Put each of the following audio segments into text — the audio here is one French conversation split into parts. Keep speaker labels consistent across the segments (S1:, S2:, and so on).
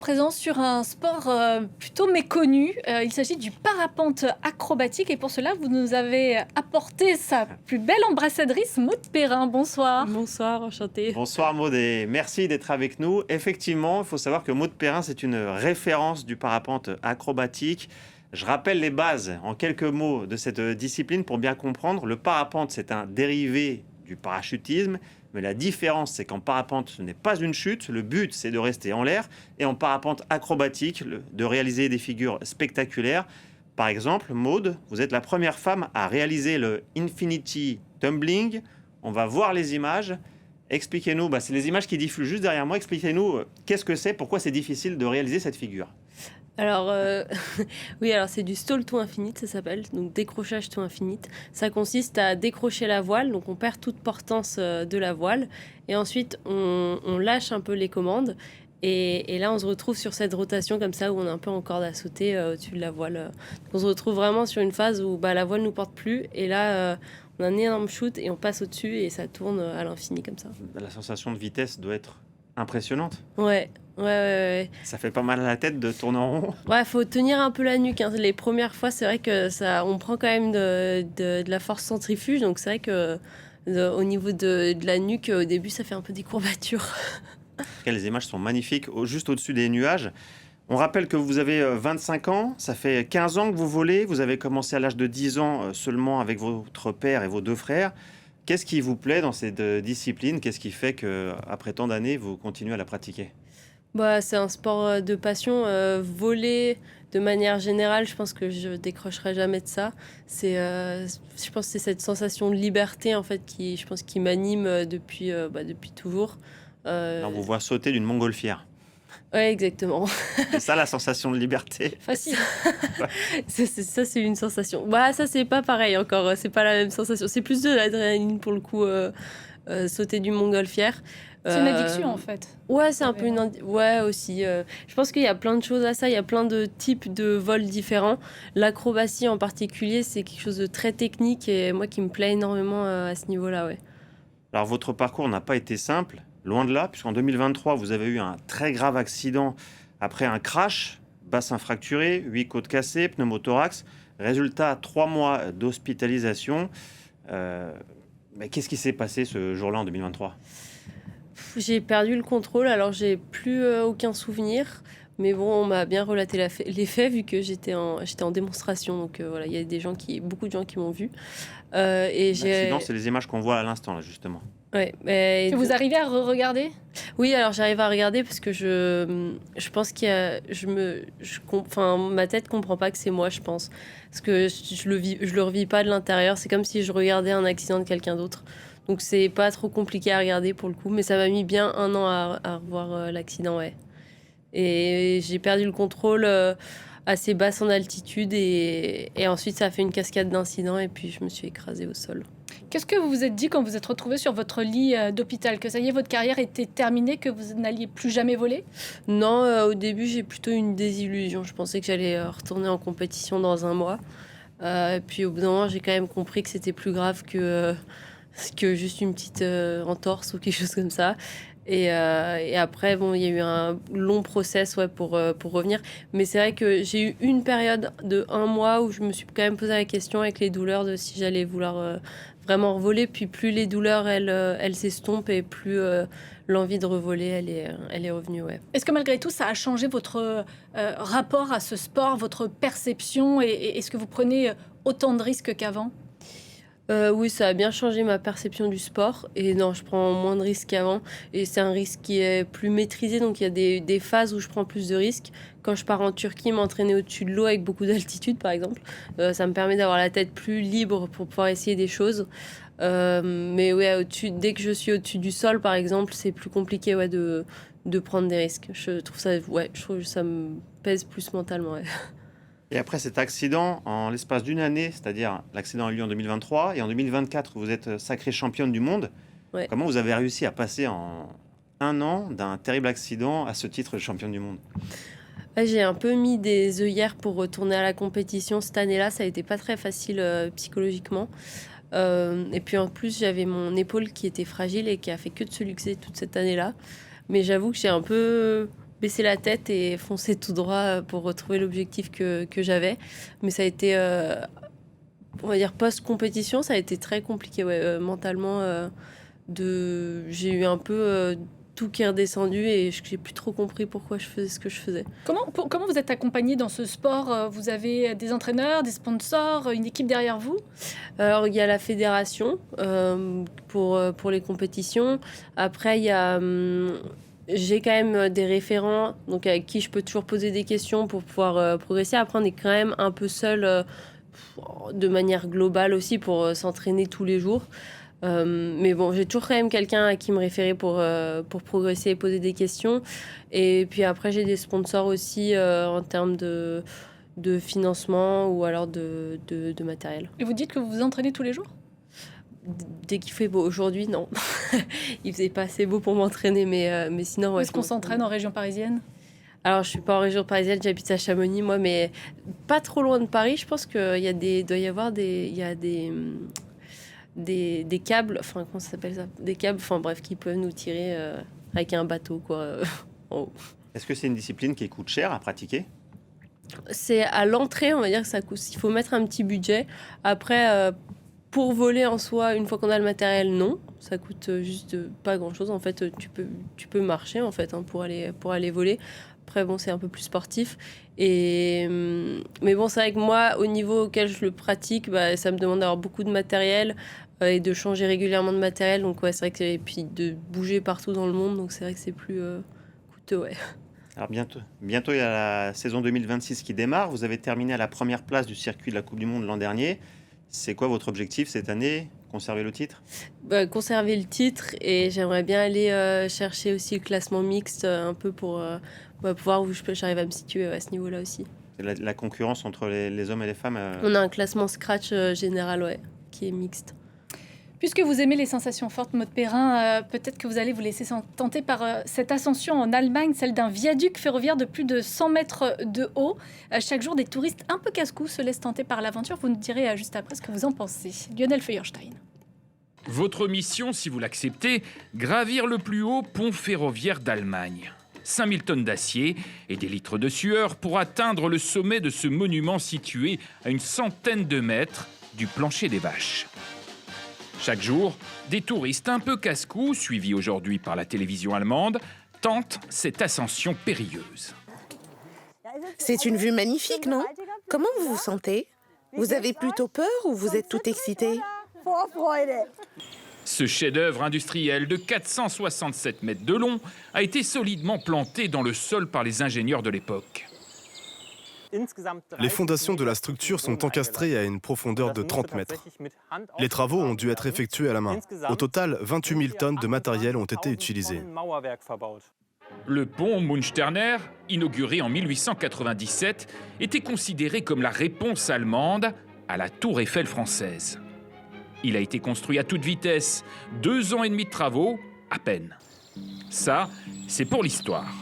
S1: Présent sur un sport plutôt méconnu. Il s'agit du parapente acrobatique et pour cela, vous nous avez apporté sa plus belle ambassadrice, Maud Perrin. Bonsoir.
S2: Bonsoir, enchantée.
S3: Bonsoir Maud et merci d'être avec nous. Effectivement, il faut savoir que Maud Perrin, c'est une référence du parapente acrobatique. Je rappelle les bases en quelques mots de cette discipline pour bien comprendre. Le parapente, c'est un dérivé du parachutisme, mais la différence, c'est qu'en parapente, ce n'est pas une chute. Le but, c'est de rester en l'air. Et en parapente acrobatique, de réaliser des figures spectaculaires. Par exemple, Maud, vous êtes la première femme à réaliser le Infinity Tumbling. On va voir les images. Expliquez-nous, c'est les images qui diffusent juste derrière moi. Expliquez-nous qu'est-ce que c'est, pourquoi c'est difficile de réaliser cette figure.
S2: Alors, oui, alors c'est du stall to infinite, ça s'appelle, donc décrochage to infinite. Ça consiste à décrocher la voile, donc on perd toute portance de la voile, et ensuite on lâche un peu les commandes, et là on se retrouve sur cette rotation comme ça, où on est un peu en corde à sauter au-dessus de la voile. On se retrouve vraiment sur une phase où la voile ne nous porte plus, et là on a un énorme shoot, et on passe au-dessus, et ça tourne à l'infini comme ça.
S3: La sensation de vitesse doit être impressionnante.
S2: Ouais.
S3: Ça fait pas mal à la tête de tourner en rond.
S2: Ouais, faut tenir un peu la nuque, hein. Les premières fois, c'est vrai que on prend quand même de la force centrifuge, donc c'est vrai que au niveau de la nuque, au début, ça fait un peu des courbatures.
S3: Les images sont magnifiques, juste au-dessus des nuages. On rappelle que vous avez 25 ans, ça fait 15 ans que vous volez, vous avez commencé à l'âge de 10 ans seulement avec votre père et vos deux frères. Qu'est-ce qui vous plaît dans cette discipline? Qu'est-ce qui fait qu'après tant d'années, vous continuez à la pratiquer?
S2: C'est un sport de passion. Voler, de manière générale, je pense que je décrocherai jamais de ça. Je pense que c'est cette sensation de liberté, en fait, je pense, qui m'anime depuis toujours.
S3: On vous voit sauter d'une montgolfière.
S2: Ouais, exactement.
S3: C'est ça la sensation de liberté.
S2: Facile. Ça, c'est une sensation. Ça, c'est pas pareil encore. C'est pas la même sensation. C'est plus de l'adrénaline pour le coup, sauter du montgolfière.
S1: C'est une addiction en fait.
S2: Ouais, c'est un peu ouais, aussi. Je pense qu'il y a plein de choses à ça. Il y a plein de types de vols différents. L'acrobatie en particulier, c'est quelque chose de très technique et moi qui me plaît énormément à ce niveau-là, ouais.
S3: Alors, votre parcours n'a pas été simple, loin de là, puisqu'en 2023, vous avez eu un très grave accident après un crash, bassin fracturé, 8 côtes cassées, pneumothorax. Résultat, 3 mois d'hospitalisation. Mais qu'est-ce qui s'est passé ce jour-là en 2023 ?
S2: J'ai perdu le contrôle, alors j'ai plus aucun souvenir. Mais bon, on m'a bien relaté les faits vu que j'étais en démonstration. Donc voilà, il y a beaucoup de gens qui m'ont vu.
S3: L'accident, c'est les images qu'on voit à l'instant, là, justement.
S2: Ouais,
S1: que vous arrivez à regarder?
S2: Oui, alors j'arrive à regarder parce que je pense qu'il y a, ma tête comprend pas que c'est moi, je pense, parce que je le revis pas de l'intérieur. C'est comme si je regardais un accident de quelqu'un d'autre. Donc c'est pas trop compliqué à regarder pour le coup, mais ça m'a mis bien 1 an à revoir l'accident, ouais. Et j'ai perdu le contrôle assez basse en altitude et ensuite ça a fait une cascade d'incidents et puis je me suis écrasée au sol.
S1: Qu'est-ce que vous vous êtes dit quand vous êtes retrouvé sur votre lit d'hôpital? Que ça y est, votre carrière était terminée, que vous n'alliez plus jamais voler?
S2: Non, au début j'ai plutôt eu une désillusion. Je pensais que j'allais retourner en compétition dans 1 mois. Puis au bout d'un moment j'ai quand même compris que c'était plus grave que juste une petite entorse ou quelque chose comme ça. Et après, bon, il y a eu un long process pour revenir. Mais c'est vrai que j'ai eu une période de 1 mois où je me suis quand même posé la question avec les douleurs de si j'allais vouloir vraiment revoler. Puis plus les douleurs, elles s'estompent et plus l'envie de revoler, elle est revenue, ouais.
S1: Est-ce que malgré tout, ça a changé votre rapport à ce sport, votre perception et est-ce que vous prenez autant de risques qu'avant?
S2: Oui, ça a bien changé ma perception du sport. Et non, je prends moins de risques qu'avant. Et c'est un risque qui est plus maîtrisé. Donc, il y a des phases où je prends plus de risques. Quand je pars en Turquie, m'entraîner au-dessus de l'eau avec beaucoup d'altitude, par exemple, ça me permet d'avoir la tête plus libre pour pouvoir essayer des choses. Mais ouais, dès que je suis au-dessus du sol, par exemple, c'est plus compliqué de prendre des risques. Je trouve que ça me pèse plus mentalement, ouais.
S3: Et après cet accident, en l'espace d'1 année, c'est-à-dire l'accident a eu lieu en 2023, et en 2024, vous êtes sacrée championne du monde.
S2: Ouais.
S3: Comment vous avez réussi à passer en 1 an d'un terrible accident à ce titre de championne du monde?
S2: J'ai un peu mis des œillères pour retourner à la compétition cette année-là. Ça a été pas très facile psychologiquement. Et puis en plus, j'avais mon épaule qui était fragile et qui a fait que de se luxer toute cette année-là. Mais j'avoue que j'ai un peu baisser la tête et foncer tout droit pour retrouver l'objectif que j'avais. Mais ça a été, on va dire, post-compétition, ça a été très compliqué, mentalement. J'ai eu un peu tout qui est redescendu et j'ai plus trop compris pourquoi je faisais ce que je faisais.
S1: Comment vous êtes accompagné dans ce sport? Vous avez des entraîneurs, des sponsors, une équipe derrière vous?
S2: Alors, il y a la fédération pour les compétitions. Après, il y a... j'ai quand même des référents donc avec qui je peux toujours poser des questions pour pouvoir progresser. Après, on est quand même un peu seul de manière globale aussi pour s'entraîner tous les jours. Mais bon, j'ai toujours quand même quelqu'un à qui me référer pour progresser et poser des questions. Et puis après, j'ai des sponsors aussi en termes de financement ou alors de matériel.
S1: Et vous dites que vous vous entraînez tous les jours?
S2: Dès qu'il fait beau. Aujourd'hui, non. Il faisait pas assez beau pour m'entraîner, mais sinon...
S1: Où est-ce qu'on s'entraîne en région parisienne?
S2: Alors, je suis pas en région parisienne, j'habite à Chamonix, moi, mais pas trop loin de Paris. Je pense qu'il doit y avoir des câbles, enfin, comment ça s'appelle ça? Des câbles, enfin bref, qui peuvent nous tirer avec un bateau, quoi, en haut.
S3: Est-ce que c'est une discipline qui coûte cher à pratiquer?
S2: C'est à l'entrée, on va dire que ça coûte. Il faut mettre un petit budget. Après, pour voler en soi, une fois qu'on a le matériel, non. Ça coûte juste pas grand-chose. En fait, tu peux marcher, en fait, pour aller voler. Après, bon, c'est un peu plus sportif. Mais bon, c'est vrai que moi, au niveau auquel je le pratique, ça me demande d'avoir beaucoup de matériel et de changer régulièrement de matériel. Donc, ouais, c'est vrai que... Et puis de bouger partout dans le monde. Donc, c'est vrai que c'est plus coûteux, ouais.
S3: Alors bientôt, il y a la saison 2026 qui démarre. Vous avez terminé à la première place du circuit de la Coupe du Monde l'an dernier. C'est quoi votre objectif cette année? Conserver le titre?
S2: Conserver le titre et j'aimerais bien aller chercher aussi le classement mixte un peu pour voir où j'arrive à me situer à ce niveau-là aussi.
S3: La concurrence entre les hommes et les femmes
S2: On a un classement scratch général, ouais, qui est mixte.
S1: Puisque vous aimez les sensations fortes, Maud Perrin, peut-être que vous allez vous laisser tenter par cette ascension en Allemagne, celle d'un viaduc ferroviaire de plus de 100 mètres de haut. Chaque jour, des touristes un peu casse-cou se laissent tenter par l'aventure. Vous nous direz juste après ce que vous en pensez. Lionel Feuerstein.
S4: Votre mission, si vous l'acceptez, gravir le plus haut pont ferroviaire d'Allemagne. 5000 tonnes d'acier et des litres de sueur pour atteindre le sommet de ce monument situé à une centaine de mètres du plancher des vaches. Chaque jour, des touristes un peu casse-cou, suivis aujourd'hui par la télévision allemande, tentent cette ascension périlleuse.
S5: C'est une vue magnifique, non? Comment vous vous sentez? Vous avez plutôt peur ou vous êtes tout excité?
S4: Ce chef-d'œuvre industriel de 467 mètres de long a été solidement planté dans le sol par les ingénieurs de l'époque.
S6: Les fondations de la structure sont encastrées à une profondeur de 30 mètres. Les travaux ont dû être effectués à la main. Au total, 28 000 tonnes de matériel ont été utilisées.
S4: Le pont Münsterner, inauguré en 1897, était considéré comme la réponse allemande à la Tour Eiffel française. Il a été construit à toute vitesse, 2 ans et demi de travaux, à peine. Ça, c'est pour l'histoire.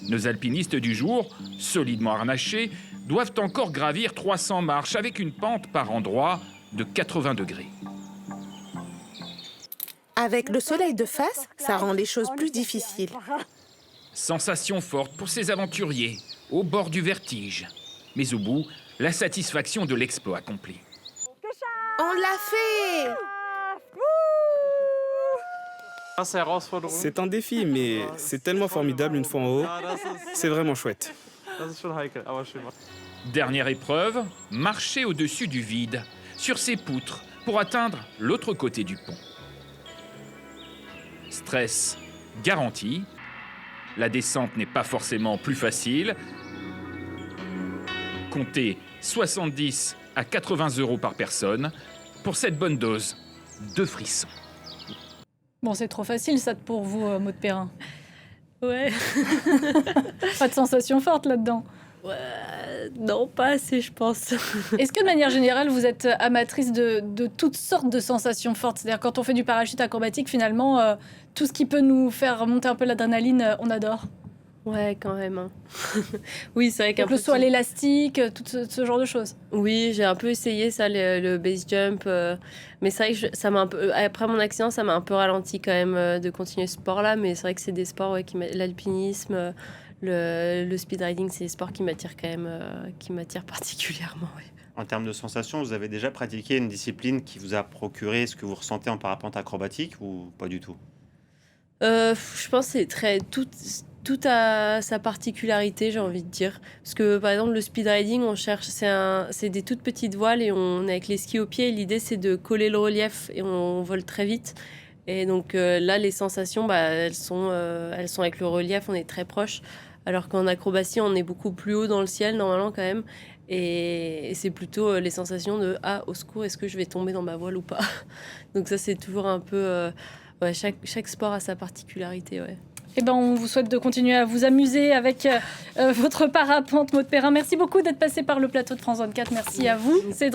S4: Nos alpinistes du jour, solidement harnachés, doivent encore gravir 300 marches avec une pente par endroits de 80 degrés.
S5: Avec le soleil de face, ça rend les choses plus difficiles.
S4: Sensation forte pour ces aventuriers, au bord du vertige. Mais au bout, la satisfaction de l'exploit accompli.
S5: On l'a fait!
S7: C'est un défi, mais c'est tellement formidable une fois en haut. C'est vraiment chouette.
S4: Dernière épreuve, marcher au-dessus du vide, sur ces poutres, pour atteindre l'autre côté du pont. Stress garanti. La descente n'est pas forcément plus facile. Comptez 70 à 80 € par personne pour cette bonne dose de frissons.
S1: Bon, c'est trop facile ça pour vous, Maud Perrin.
S2: Ouais.
S1: Pas de sensations fortes là-dedans.
S2: Non, pas assez, je pense.
S1: Est-ce que de manière générale, vous êtes amatrice de toutes sortes de sensations fortes? C'est-à-dire quand on fait du parachute acrobatique, finalement, tout ce qui peut nous faire remonter un peu l'adrénaline, on adore.
S2: Ouais, quand même. Hein. Oui, c'est vrai qu'un
S1: Donc
S2: peu...
S1: le saut à l'élastique, tout ce genre de choses.
S2: Oui, j'ai un peu essayé ça, le base jump. Mais c'est vrai que ça m'a un peu... Après mon accident, ça m'a un peu ralenti quand même de continuer ce sport-là. Mais c'est vrai que c'est des sports l'alpinisme, le speed riding, c'est des sports qui m'attirent quand même, qui m'attirent particulièrement. Ouais.
S3: En termes de sensations, vous avez déjà pratiqué une discipline qui vous a procuré ce que vous ressentez en parapente acrobatique ou pas du tout?
S2: Je pense que tout a sa particularité, j'ai envie de dire. Parce que par exemple, le speed riding, on cherche, c'est des toutes petites voiles et on est avec les skis au pied. Et l'idée, c'est de coller le relief et on vole très vite. Et donc là, les sensations, elles sont avec le relief, on est très proche. Alors qu'en acrobatie, on est beaucoup plus haut dans le ciel, normalement, quand même. Et c'est plutôt les sensations de « Ah, au secours, est-ce que je vais tomber dans ma voile ou pas ?» Donc ça, c'est toujours un peu... chaque sport a sa particularité, ouais.
S1: Eh ben, on vous souhaite de continuer à vous amuser avec votre parapente Maud Perrin. Merci beaucoup d'être passé par le plateau de France 24. Merci à vous, Cédric.